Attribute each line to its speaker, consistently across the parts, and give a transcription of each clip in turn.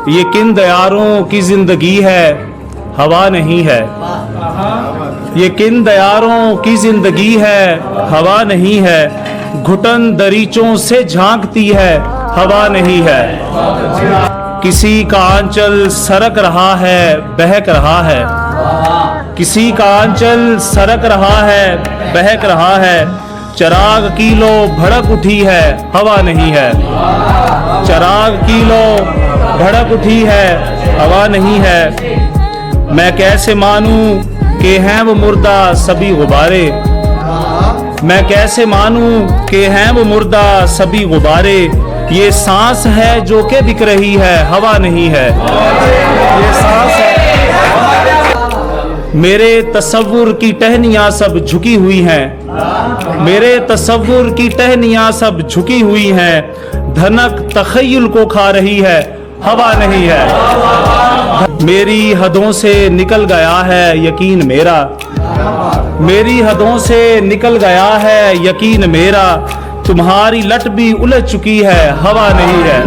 Speaker 1: ये किन दयारों की जिंदगी है, हवा नहीं है। ये किन दयारों की जिंदगी है, हवा नहीं है। घुटन दरीचों से झांकती है, हवा नहीं है। किसी का आंचल सरक रहा है, बहक रहा है। किसी का आंचल सरक रहा है, बहक रहा है। चराग की लो भड़क उठी है, हवा नहीं है। चराग की लो भड़क उठी है, हवा नहीं है। मैं कैसे मानूं कि हैं वो मुर्दा सभी गुब्बारे। मैं कैसे मानूं कि हैं वो मुर्दा सभी गुब्बारे। ये सांस है जो के बिक रही है, हवा नहीं है। ये सांस है। मेरे तसव्वुर की टहनियां सब झुकी हुई हैं। मेरे तसव्वुर की टहनियां सब झुकी हुई हैं। धनक तखय्युल को खा रही है, हवा नहीं है। मेरी हदों से निकल गया है यकीन मेरा। मेरी हदों से निकल गया है यकीन मेरा। तुम्हारी लट भी उलझ चुकी है, हवा नहीं है।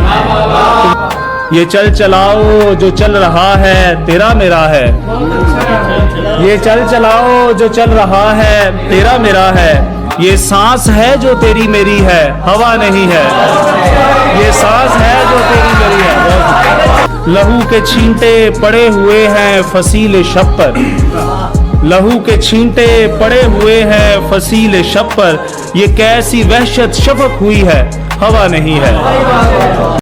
Speaker 1: ये चल चलाओ जो चल रहा है, तेरा मेरा है। ये चल चलाओ जो चल रहा है, तेरा मेरा है। ये सांस है जो तेरी मेरी है, हवा नहीं है। ये सांस है जो तेरी मेरी है। लहू के छींटे पड़े हुए हैं फसील शब पर। लहू के छींटे पड़े हुए हैं फसील शब पर। ये कैसी वहशत शफक हुई है, हवा नहीं है।